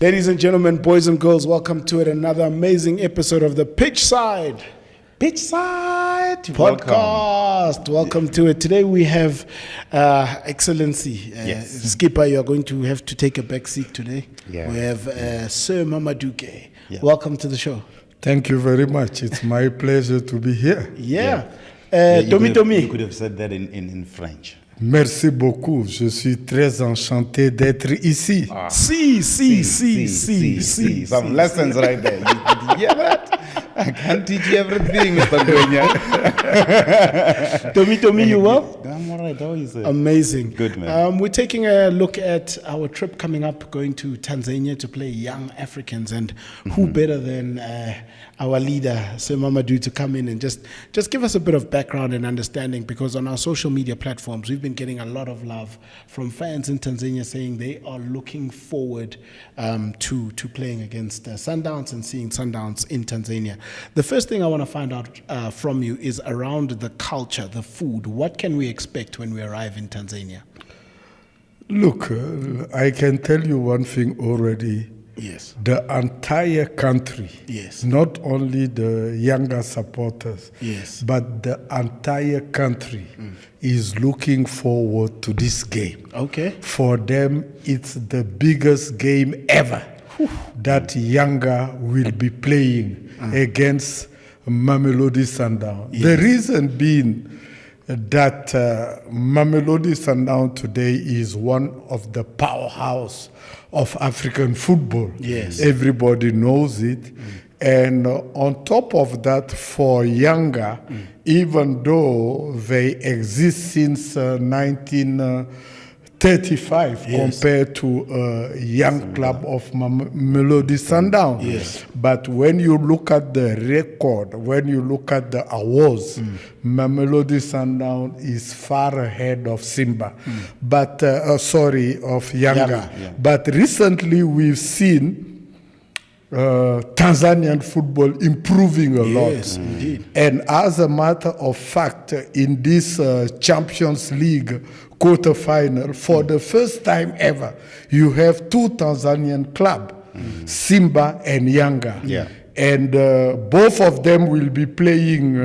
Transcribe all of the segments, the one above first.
Ladies and gentlemen, boys and girls, welcome to another amazing episode of the Pitchside Podcast. Welcome to it. Today we have Excellency Skipper. You are going to have to take a back seat today. Yeah. We have Sir Mamaduke. Yeah. Welcome to the show. Thank you very much. It's my pleasure to be here. Yeah. You could have said that in French. Merci beaucoup. Je suis très enchanté d'être ici. See. Some lessons right there. You hear that? I can't teach you everything, Mr. Gwenya. Tomi, you well? I'm all right. How is it? Amazing. Good, man. We're taking a look at our trip coming up, going to Tanzania to play young Africans. And who better than our leader, Sir Mamadou, to come in and just give us a bit of background and understanding, because on our social media platforms, we've been getting a lot of love from fans in Tanzania saying they are looking forward to playing against Sundowns and seeing Sundowns in Tanzania. The first thing I want to find out from you is around the culture, the food. What can we expect when we arrive in Tanzania? Look, I can tell you one thing already. Yes. The entire country, yes, not only the Yanga supporters, yes, but the entire country is looking forward to this game. Okay. For them, it's the biggest game ever that Yanga will be playing against Mamelod Sundowns. Yes. The reason being that Mamelod Sundowns today is one of the powerhouse of African football. Yes. Everybody knows it. And on top of that, for Yanga, even though they exist since 1935, yes, compared to a young club of Mamelodi Sundowns. Yes. But when you look at the record, when you look at the awards, Mamelodi Sundowns is far ahead of Simba, but of Yanga. Yeah. But recently we've seen Tanzanian football improving a lot. Yes, indeed. And as a matter of fact, in this Champions League quarter-final, for the first time ever, you have two Tanzanian clubs, Simba and Yanga. Yeah. And both of them will be playing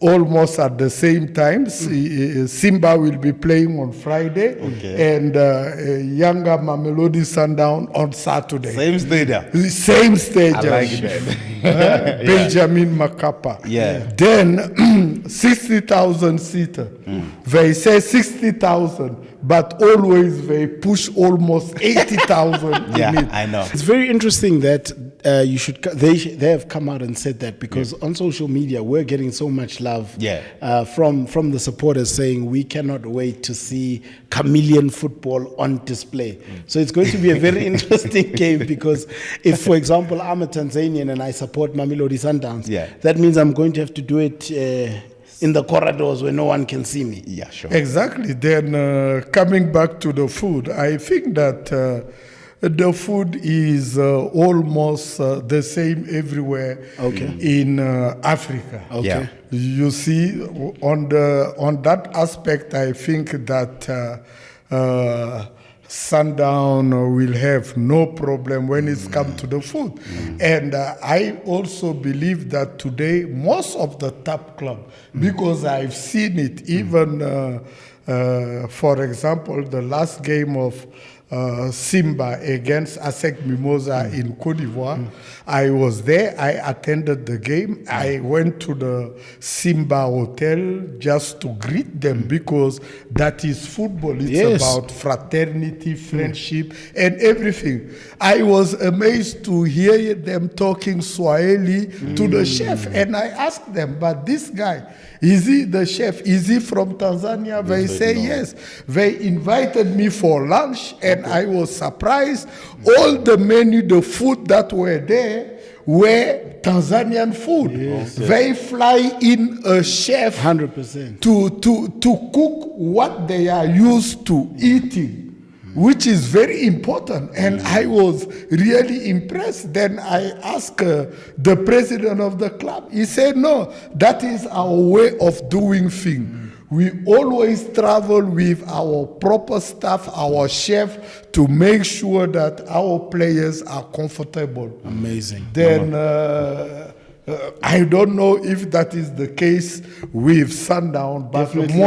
almost at the same time. Simba will be playing on Friday, and Yanga Mamelodi Sundowns on Saturday. Same stadium. Same stadium. I like it. Benjamin Mkapa. Yeah. Then 60,000 seater. They say 60,000, but always they push almost 80,000. Yeah, in it. I know. It's very interesting that they have come out and said that, because on social media we're getting so much love from the supporters saying we cannot wait to see chameleon football on display. So it's going to be a very interesting game, because if, for example, I'm a Tanzanian and I support Mamelodi Sundowns, that means I'm going to have to do it in the corridors where no one can see me. Yeah, sure. Exactly. Then coming back to the food, I think that the food is almost the same everywhere in Africa. Okay. Yeah. You see, on that aspect, I think that Sundown will have no problem when it's come to the food. And I also believe that today, most of the top clubs, because I've seen it, even, for example, the last game of Simba against ASEC Mimosa in Côte d'Ivoire. I was there. I attended the game. I went to the Simba hotel just to greet them, because that is football. It's about fraternity, friendship, and everything. I was amazed to hear them talking Swahili to the chef, and I asked them, but this guy, is he the chef? Is he from Tanzania? They say yes. They invited me for lunch, and I was surprised. All the menu, the food that were there were Tanzanian food. Yes. They fly in a chef 100% to cook what they are used to eating, which is very important. And I was really impressed. Then I asked the president of the club. He said, no, that is our way of doing things. we always travel with our proper staff, our chef, to make sure that our players are comfortable. Amazing. Then I don't know if that is the case with Sundown, but Definitely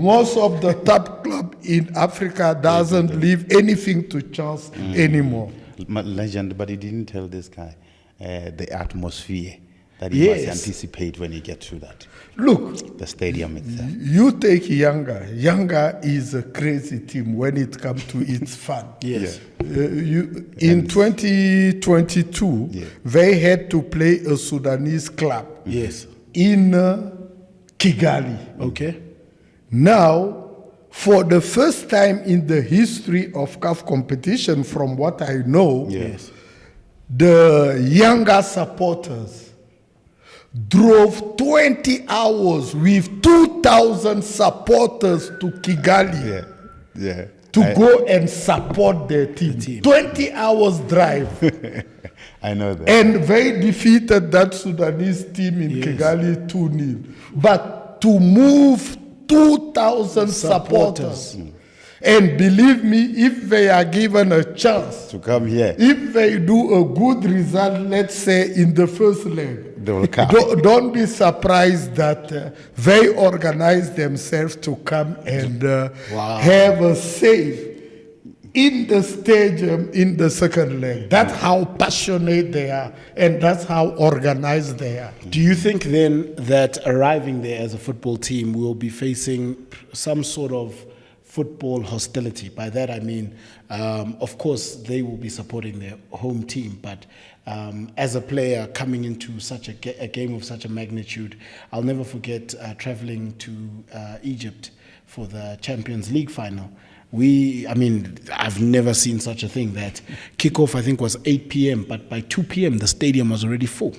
most of the top club in Africa doesn't leave anything to chance anymore. Legend, but he didn't tell this guy the atmosphere that he must anticipate when he gets to that. Look, The stadium itself. you take Yanga. Yanga is a crazy team when it comes to its fun. Yes. In 2022, they had to play a Sudanese club Yes. in Kigali. Okay. Now, for the first time in the history of CAF competition, from what I know, Yes. the Yanga supporters drove 20 hours with 2,000 supporters to Kigali to go and support their team. 20 hours drive. I know that. And they defeated that Sudanese team in Kigali 2-0. But to move 2,000 supporters. And believe me, if they are given a chance To come here, if they do a good result, let's say in the first leg, they will come. don't be surprised that they organize themselves to come and have a save in the stadium in the second leg. That's how passionate they are, and that's how organized they are. Do you think then that arriving there as a football team will be facing some sort of football hostility? By that I mean, of course, they will be supporting their home team, but as a player coming into such a game of such a magnitude, I'll never forget traveling to Egypt for the Champions League final. I've never seen such a thing. That kickoff, I think, was 8 p.m., but by 2 p.m., the stadium was already full.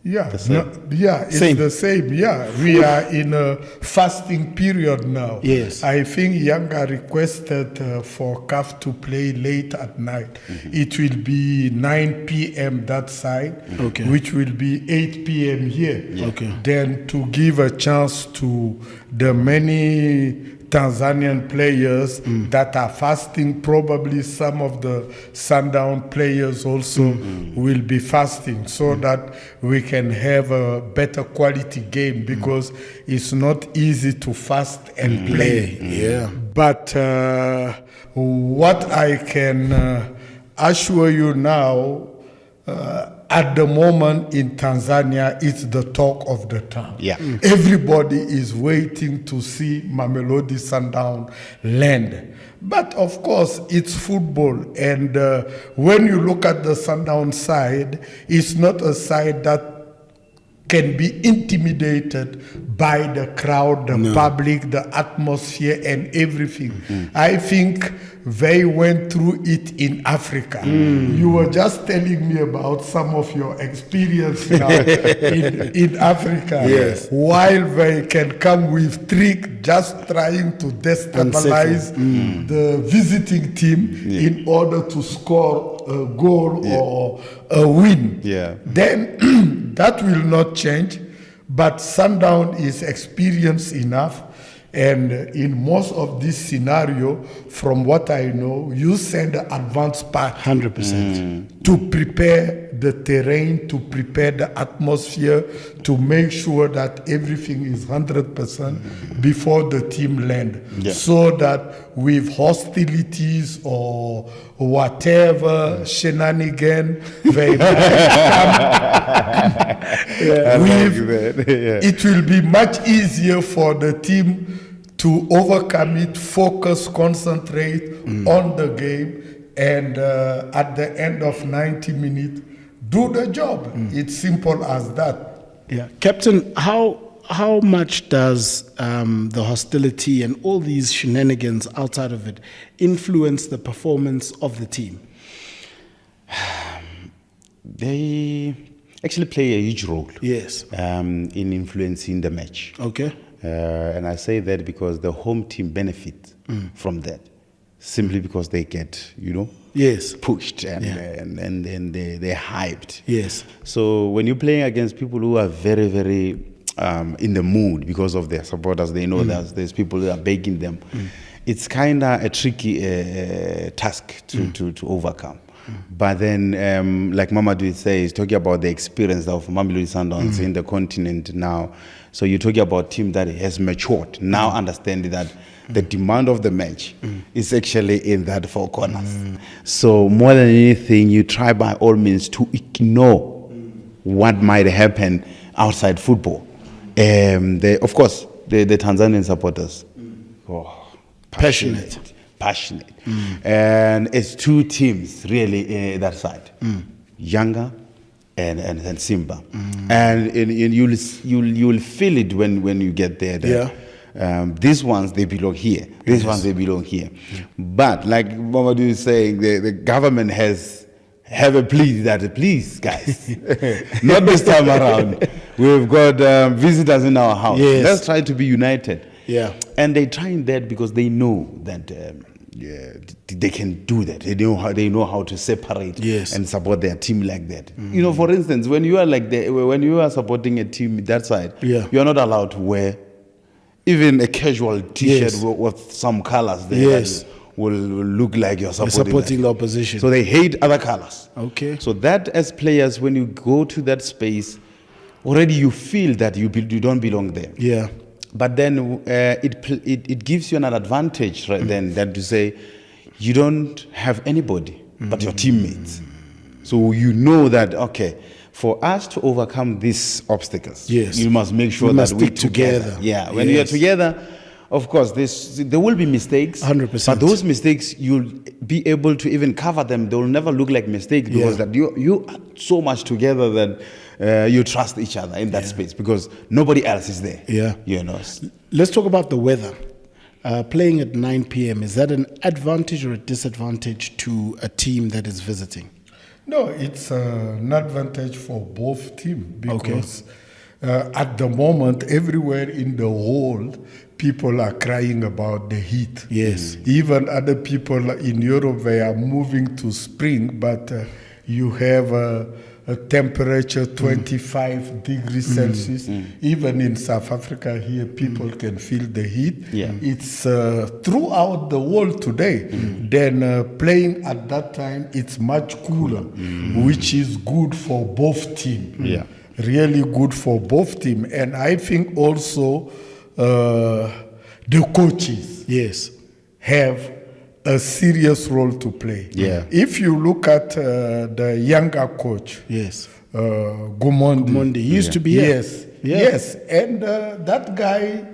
Yeah, it's the same. Yeah, we are in a fasting period now. Yes. I think Yanga requested for CAF to play late at night. It will be 9 p.m. that side, which will be 8 p.m. here. Okay. Then to give a chance to the many Tanzanian players that are fasting, probably some of the Sundown players also will be fasting, so that we can have a better quality game, because it's not easy to fast and play. Yeah. But what I can assure you now, at the moment in Tanzania, it's the talk of the town. Yeah. Everybody is waiting to see Mamelodi Sundown land. But of course, it's football. And when you look at the Sundown side, it's not a side that can be intimidated by the crowd, the public, the atmosphere, and everything. I think they went through it in Africa. You were just telling me about some of your experience now in Africa. Yes. While they can come with trick, just trying to destabilize the visiting team in order to score a goal or a win. Yeah. Then that will not change, but Sundown is experienced enough, and in most of this scenario, from what I know, you send an advance pack 100%. to prepare the terrain, to prepare the atmosphere, to make sure that everything is 100% before the team land, so that with hostilities or whatever shenanigan they it will be much easier for the team to overcome it, focus, concentrate on the game, and at the end of 90 minutes, do the job. It's simple as that. Yeah. Captain, how much does the hostility and all these shenanigans outside of it influence the performance of the team? They actually play a huge role. Yes. In influencing the match. Okay. And I say that because the home team benefit from that, simply because they get, Yes. pushed and they're hyped. Yes. So when you're playing against people who are very, very in the mood because of their supporters. They know that there's people that are begging them. It's kind of a tricky task to overcome. But then, like Mamelod says, talking about the experience of Mamelodi Sundowns in the continent now. So you're talking about a team that has matured, now understanding that the demand of the match is actually in that four corners. So more than anything, you try by all means to ignore what might happen outside football. Of course, the Tanzanian supporters, passionate. And it's two teams really that side, Yanga and Simba, and you'll feel it when you get there. These ones, they belong here. These ones, they belong here. But like Mamelod is saying, the government have a plea that, please, guys, not this time around. We've got visitors in our house. Let's try to be united. And they're trying that because they know that they can do that. They know how to separate and support their team like that. You know, for instance, when you are supporting a team that side, you are not allowed to wear even a casual T-shirt with some colors there that will look like you're supporting the opposition. So they hate other colors. Okay. So that as players, when you go to that space, already you feel that you don't belong there. But then it gives you an advantage then than to say you don't have anybody but your teammates. So you know that, okay, for us to overcome these obstacles, you must make sure that we stick together. When you are together, of course, there will be mistakes. 100%. But those mistakes, you'll be able to even cover them. They will never look like mistakes because that you are so much together that you trust each other in that space because nobody else is there. You know. Let's talk about the weather. Playing at 9 p.m., is that an advantage or a disadvantage to a team that is visiting? No, it's an advantage for both teams because at the moment, everywhere in the world, people are crying about the heat. Even other people in Europe, they are moving to spring, but you have a temperature 25 degrees Celsius. Even in South Africa here, people can feel the heat. It's throughout the world today. Then playing at that time, it's much cooler, which is good for both teams. Really good for both teams. And I think also the coaches have a serious role to play. If you look at the younger coach, Gumondi, he used to be here. And that guy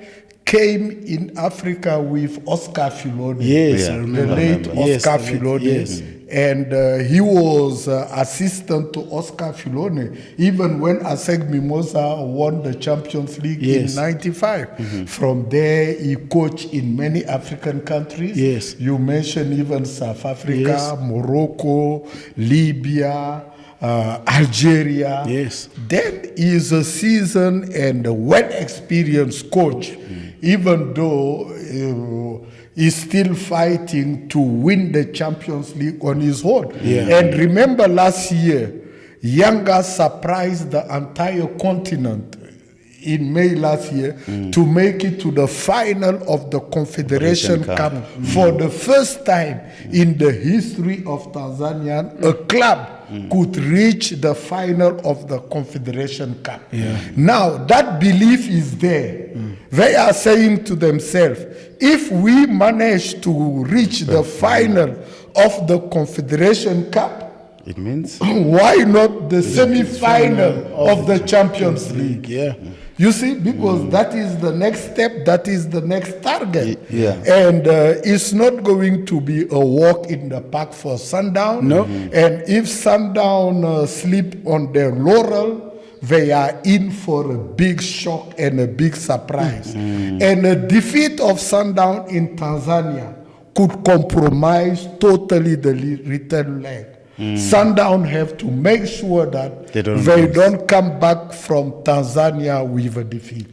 came in Africa with Oscar Filoni. I remember. The late Oscar Filoni. And he was assistant to Oscar Filoni, even when Aseg Mimosa won the Champions League in 95. From there, he coached in many African countries. You mentioned even South Africa, Morocco, Libya, Algeria. Then he is a seasoned and well-experienced coach, even though he's still fighting to win the Champions League on his own. And remember last year, Yanga surprised the entire continent in May last year to make it to the final of the Confederation Cup. For the first time in the history of Tanzania, a club could reach the final of the Confederation Cup. Now, that belief is there. They are saying to themselves, if we manage to reach the final of the Confederation Cup, it means why not the semi-final of the Champions League? You see, because that is the next step, that is the next target. And it's not going to be a walk in the park for Sundown. And if Sundown sleep on their laurel, they are in for a big shock and a big surprise. And a defeat of Sundown in Tanzania could compromise totally the return leg. Sundown have to make sure that they don't come back from Tanzania with a defeat.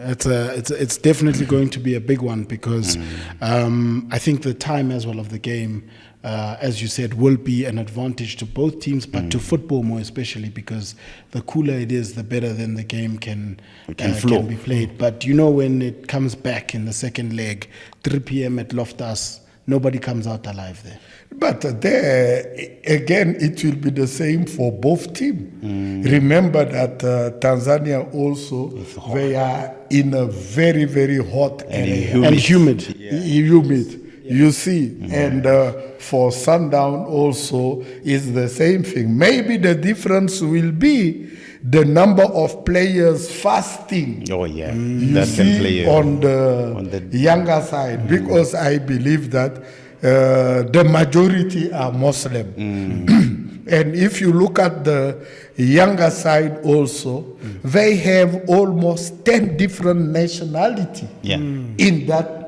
It's definitely going to be a big one because I think the time as well of the game as you said, will be an advantage to both teams, but to football more especially, because the cooler it is, the better then the game can be played. But when it comes back in the second leg, 3 p.m. at Loftus, nobody comes out alive there. But there, again, it will be the same for both teams. Remember that Tanzania also, they are in a very, very hot area. And humid. Humid. You see, and for Sundown also is the same thing. Maybe the difference will be the number of players fasting. Oh yeah, You that can see play on the younger side, because I believe that the majority are Muslim. And if you look at the younger side also, they have almost 10 different nationalities in that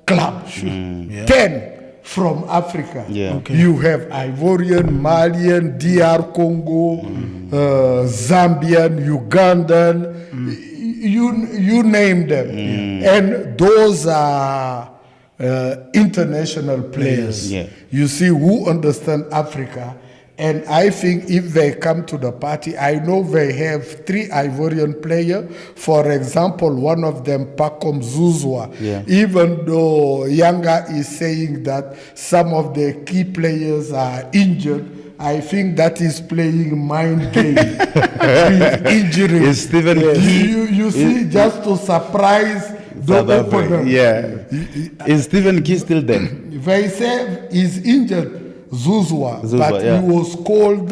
club. 10 from Africa. You have Ivorian, Malian, DR Congo, Zambian, Ugandan, you name them. And those are international players. You see, who understand Africa. And I think if they come to the party, I know they have 3 Ivorian players. For example, one of them, Pacom Zuzwa. Even though Yanga is saying that some of the key players are injured, I think that is playing mind game with injury. Is Stephen Key? You see, just to surprise the opponent. Is Stephen Key still there? They say he's injured. Zuzwa, but yeah. he was called,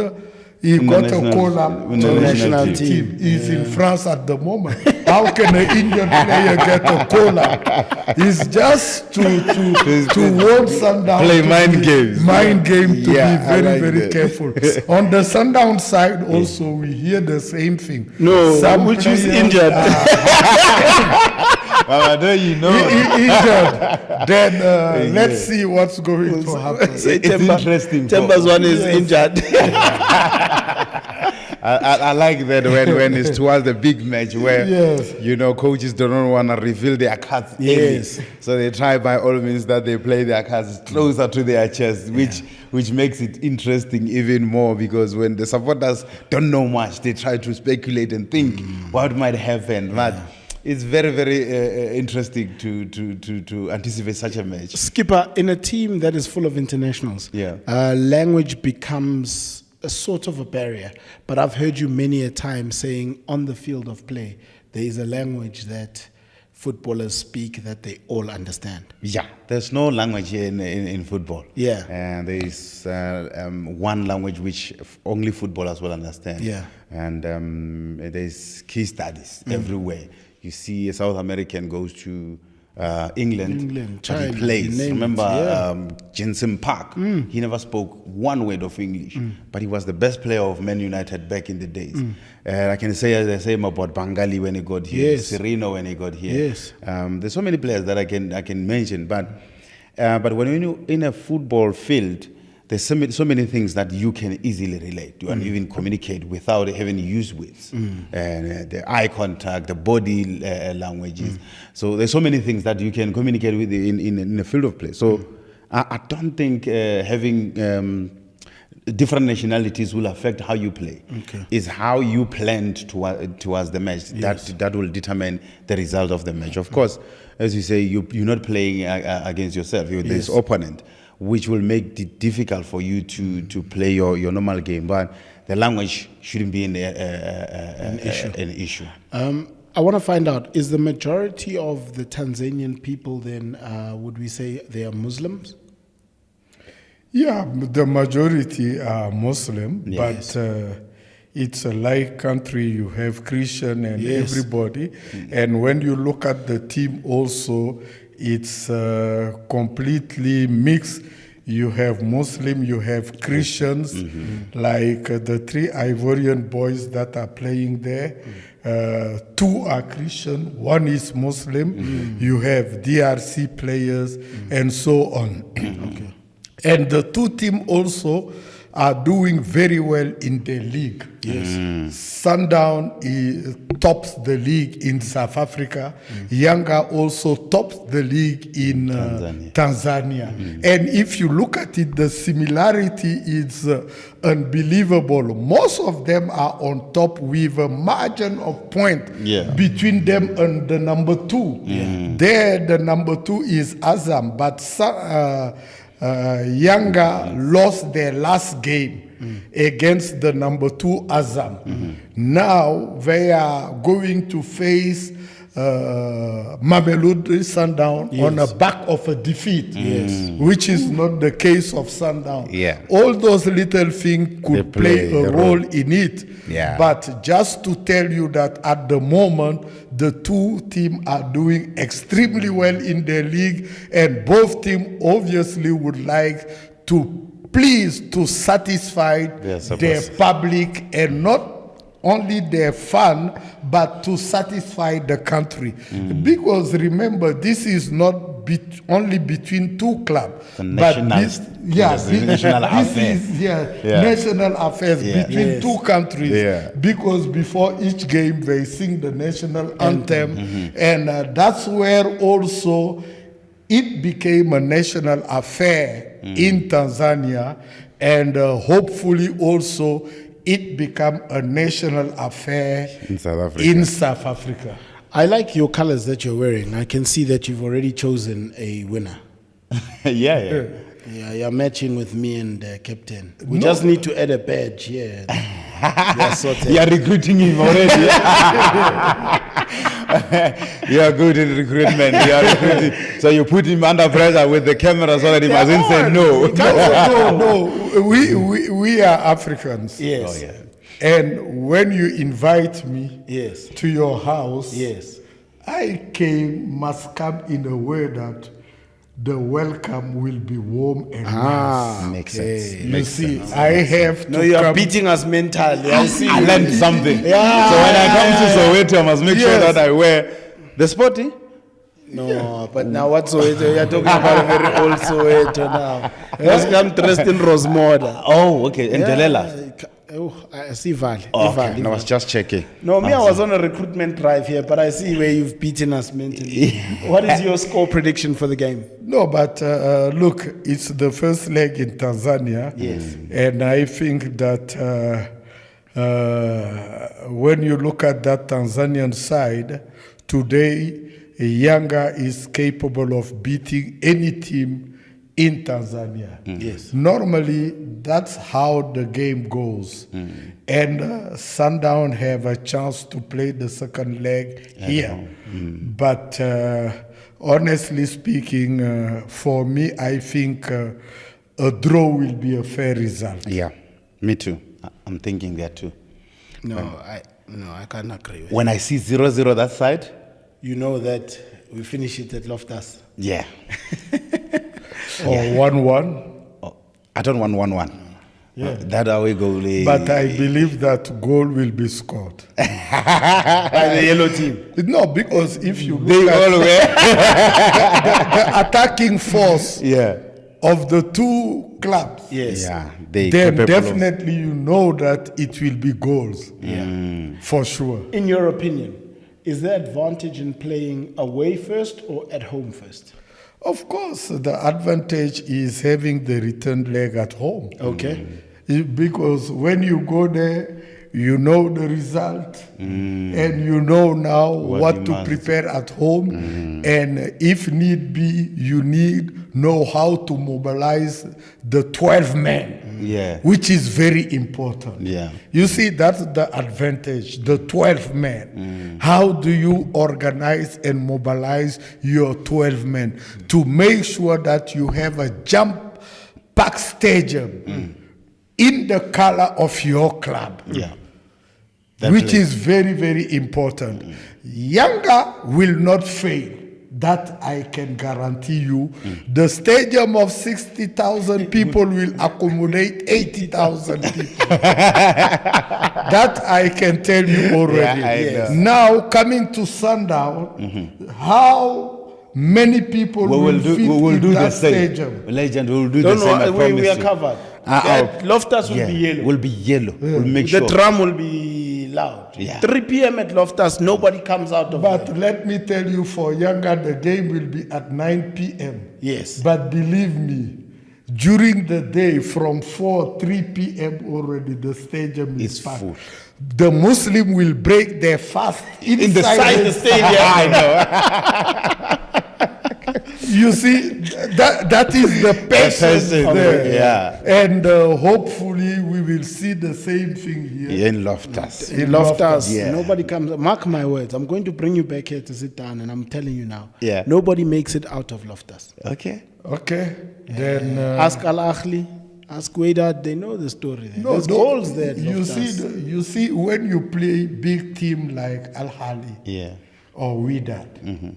he In got the a national- call up in to the the national national team. team. He's in France at the moment. How can an Indian player get a call up? It's just to warn Sundown. Play to mind be- games. Mind game to Yeah, be I very, like very that. careful. On the Sundown side also, we hear the same thing. No, which is players injured. I know you know. Injured. Then let's see what's going to happen. It's interesting. Chambers one is injured. I like that when it's towards the big match where Yes. coaches don't want to reveal their cards early. Yes. So they try by all means that they play their cards closer to their chest, which makes it interesting even more, because when the supporters don't know much, they try to speculate and think what might happen. But it's very, very interesting to anticipate such a match. Skipper, in a team that is full of internationals, language becomes a sort of a barrier. But I've heard you many a time saying on the field of play, there is a language that footballers speak that they all understand. Yeah, there's no language here in football. Yeah. And there is one language which only footballers will understand. Yeah. And there's case studies everywhere. You see a South American goes to England, but China, he plays. you name Remember it, Jensen Park? He never spoke one word of English, but he was the best player of Man United back in the days. I can say the same about Bangali when he got here, Yes. Sereno when he got here. Yes. There's so many players that I can mention, but when you're in a football field, there's so many things that you can easily relate to and even communicate without having used words. And the eye contact, the body languages. So there's so many things that you can communicate with in a field of play. So I don't think having different nationalities will affect how you play. It's how you planned towards the match that will determine the result of the match. Of course, as you say, you're not playing against yourself. You're this opponent, which will make it difficult for you to play your normal game. But the language shouldn't be an issue. I want to find out, is the majority of the Tanzanian people then, would we say they are Muslims? Yeah, the majority are Muslim, Yes. but it's a like country. You have Christian and Yes. everybody. And when you look at the team also, it's completely mixed. You have Muslim, you have Christians, like the 3 Ivorian boys that are playing there. 2 are Christian, 1 is Muslim. You have DRC players and so on. And the 2 teams also are doing very well in the league. Yes. Sundown tops the league in South Africa. Yanga also tops the league in Tanzania. And if you look at it, the similarity is unbelievable. Most of them are on top with a margin of point between them and the number 2. There, the number 2 is Azam, but Yanga lost their last game against the number 2 Azam. Now they are going to face Mamelod Sundown on the back of a defeat, which is not the case of Sundown. All those little things could play a role in it. But just to tell you that at the moment, the 2 teams are doing extremely well in their league, and both teams obviously would like to to satisfy their public, and not only their fun, but to satisfy the country. Because remember, this is not only between 2 clubs, but this national affairs between 2 countries. Because before each game, they sing the national anthem, and that's where also it became a national affair in Tanzania, and hopefully also it become a national affair in South Africa. I like your colors that you're wearing. I can see that you've already chosen a winner. Yeah, you're matching with me and Captain. We just need to add a badge here. You're recruiting him already. You are good in recruitment. You are recruiting. So you put him under pressure with the cameras so that he mustn't say no. No. We are Africans. Yes. Oh, yeah. And when you invite me to your house, I must come in a way that the welcome will be warm and nice. Makes sense. You see, I have to. No, you are beating us mentally. I see. I learned something. So when I come to Soweto, I must make sure that I wear the sporty. No, but now what Soweto? You're talking about a very old Soweto now. Let's come dressed in Rosemoda. Oh, okay. And Delela. Oh, I see Vali. Okay. I was just checking. No, I was on a recruitment drive here, but I see where you've beaten us mentally. What is your score prediction for the game? No, but look, it's the first leg in Tanzania. Yes. And I think that when you look at that Tanzanian side, today, Yanga is capable of beating any team in Tanzania. Yes. Normally, that's how the game goes. And Sundown have a chance to play the second leg here. But honestly speaking, for me, I think a draw will be a fair result. Yeah, me too. I'm thinking that too. No, I can't agree with when I see 0-0 that side, you know that we finish it at Loftus. Yeah. Or 1-1. I don't want 1-1. Yeah. That away goal. But I believe that goal will be scored. By the yellow team. No, because if you look at the attacking force of the 2 clubs, then definitely you know that it will be goals. For sure. In your opinion, is there advantage in playing away first or at home first? Of course, the advantage is having the return leg at home. Okay. Because when you go there, you know the result, and you know now what to prepare at home, and if need be, you know how to mobilize the 12 men, which is very important. You see, that's the advantage, the 12 men. How do you organize and mobilize your 12 men to make sure that you have a jump-packed stadium in the color of your club? Which is very, very important. Yanga will not fail. That I can guarantee you. The stadium of 60,000 people will accommodate 80,000 people. That I can tell you already. Now, coming to Sundown, how many people We will will do, fit we will in do the that same. stadium. Legend, we will do Don't the same. I know, we promise are you. covered. I'll- Loftus will be yellow. Will be yellow. We'll make The sure. drum will be loud. Yeah. 3 p.m. at Loftus, nobody comes out of But there. let me tell you, for Yanga, the game will be at 9 p.m. Yes. But believe me, during the day from 3 p.m. already, the stadium is It's packed. full. The Muslim will break their fast In the side of the stadium. I know. You see, that is the patience passion, there. yeah. And hopefully we will see the same thing here. In Loftus. In Loftus, Yeah. nobody comes. Mark my words. I'm going to bring you back here to sit down, and I'm telling you now. Yeah. Nobody makes it out of Loftus. Okay. Okay, then Ask Al Ahly, ask Wydad. They know the story. There. There's no, goals there. At You Loftus. you see, when you play big team like Al Ahly Yeah. or Wydad,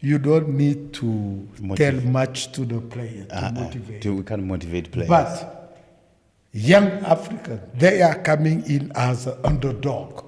you don't need to tell Motivate. much to the player to motivate. We can motivate players. But young Africans, they are coming in as an underdog.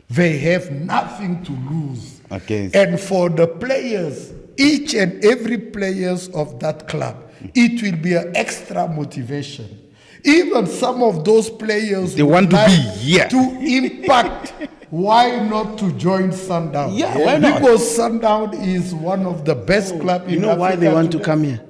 They have nothing to lose. Okay. And for the players, each and every players of that club, it will be an extra motivation. Even some of those players They would want to like be here. to impact. Why not to join Sundown? Yeah, why not? Because Sundown is one of the best clubs in You know Africa. why they want to today. come here?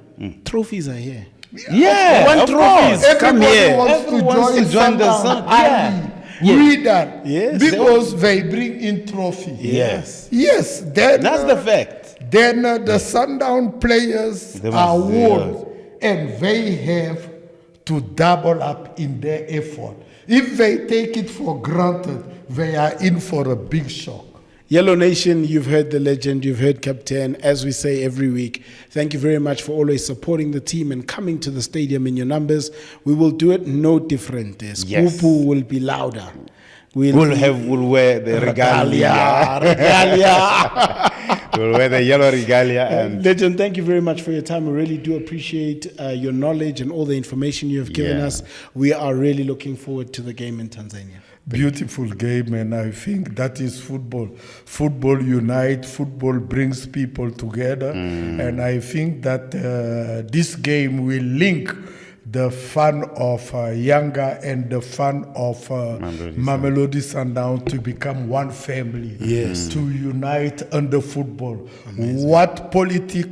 Trophies are here. Yeah, They want of trophies. course. Come Everybody here. wants Everyone to wants join, to join the Sundown. Sun. Yeah. Read that. Yes. Because they bring in trophy. Yes. Yes. Then, That's the fact. Then the Sundown players They are must- warned, and they have to double up in their effort. If they take it for granted, they are in for a big shock. Yellow Nation, you've heard the legend, you've heard Captain, as we say every week. Thank you very much for always supporting the team and coming to the stadium in your numbers. We will do it no different. Yes. Skupu will be louder. We'll wear the regalia. Regalia. We'll wear the yellow regalia and Legend, thank you very much for your time. We really do appreciate your knowledge and all the information you have given Yeah. us. We are really looking forward to the game in Tanzania. Beautiful game, and I think that is football. Football unites, football brings people together, and I think that this game will link the fun of Yanga and the fun of Mamelodi Sundowns to become one family. Yes. To unite under football. What politics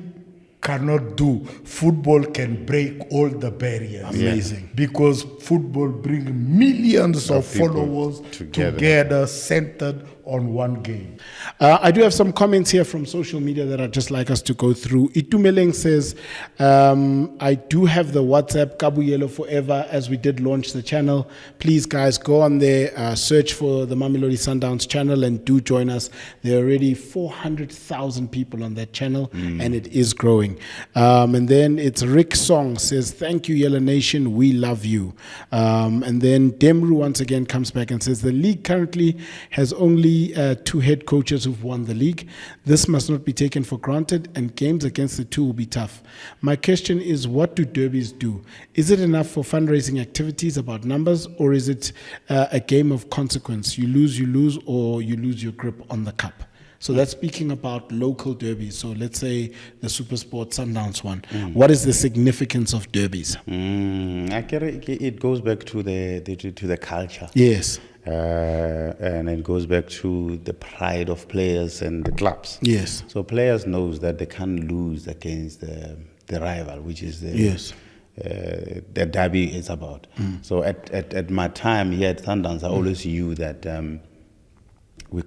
cannot do, football can break all the barriers. Amazing. Because football brings millions of people followers together. together, centered on one game. I do have some comments here from social media that I'd just like us to go through. Itumeleng says, I do have the WhatsApp Kabu Yellow Forever as we did launch the channel. Please, guys, go on there, search for the Mamelodi Sundowns channel and do join us. There are already 400,000 people on that channel and it is growing. And then it's Rick Song says, thank you, Yellow Nation. We love you. And then Demru once again comes back and says, the league currently has only 2 head coaches who've won the league. This must not be taken for granted, and games against the 2 will be tough. My question is, what do derbies do? Is it enough for fundraising activities about numbers, or is it a game of consequence? You lose, or you lose your grip on the cup. So that's speaking about local derbies. So let's say the SuperSport Sundowns one. What is the significance of derbies? it goes back to the culture. Yes. And it goes back to the pride of players and the clubs. Yes. So players knows that they can't lose against the rival, which is the Yes. the derby is about. So at my time here at Sundowns, I always knew that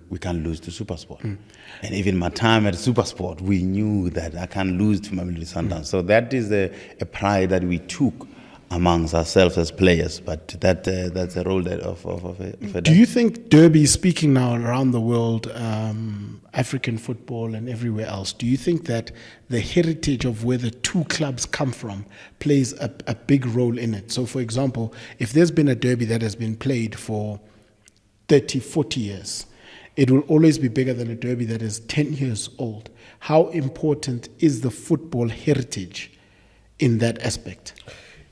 we can't lose to SuperSport. And even my time at SuperSport, we knew that I can't lose to Mamelodi Sundowns. So that is a pride that we took amongst ourselves as players, but that's a role that of a Do you think derby, speaking now around the world, African football and everywhere else, do you think that the heritage of where the 2 clubs come from plays a big role in it? So, for example, if there's been a derby that has been played for 30, 40 years, it will always be bigger than a derby that is 10 years old. How important is the football heritage in that aspect?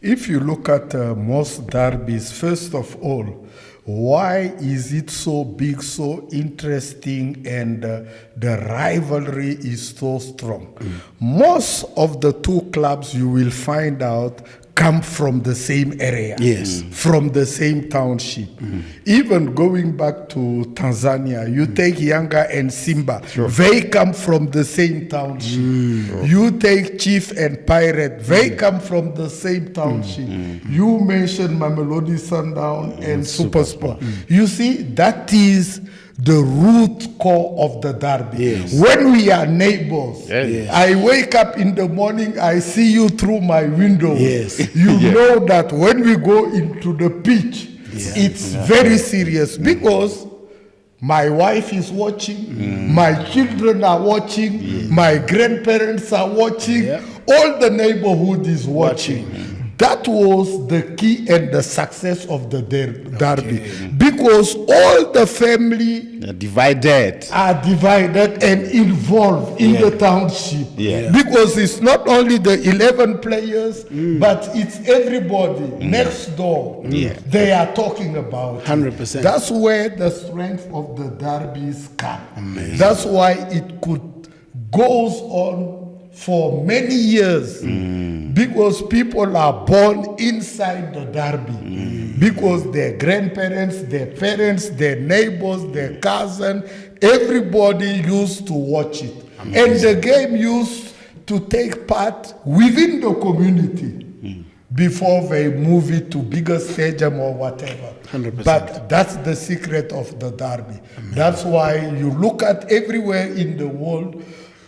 If you look at most derbies, first of all, why is it so big, so interesting, and the rivalry is so strong? Most of the two clubs you will find out come from the same area, from the same township. Even going back to Tanzania, you take Yanga and Simba, they come from the same township. You take Chief and Pirate, they come from the same township. You mentioned Mamelodi Sundown and Super Sport. You see, that is the root core of the derby. When we are neighbors, I wake up in the morning, I see you through my window. You know that when we go into the pitch, it's very serious because my wife is watching, my children are watching, my grandparents are watching, all the neighborhood is watching. That was the key and the success of the derby, because all the family are divided and involved in the township. Because it's not only the 11 players, but it's everybody next door. They are talking about 100%. That's where the strength of the derbies come. That's why it goes on for many years, because people are born inside the derby, because their grandparents, their parents, their neighbors, their cousins, everybody used to watch it. And the game used to take part within the community before they move it to bigger stadium or whatever. 100%. But that's the secret of the derby. That's why you look at everywhere in the world,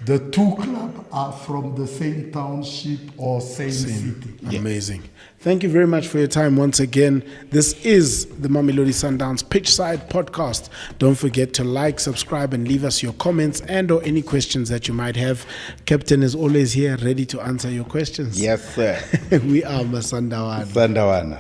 the two clubs are from the same township or same city. Amazing. Thank you very much for your time once again. This is the Mamelodi Sundowns Pitchside Podcast. Don't forget to like, subscribe, and leave us your comments and or any questions that you might have. Captain is always here, ready to answer your questions. Yes, sir. We are Masandawana. Sandawana.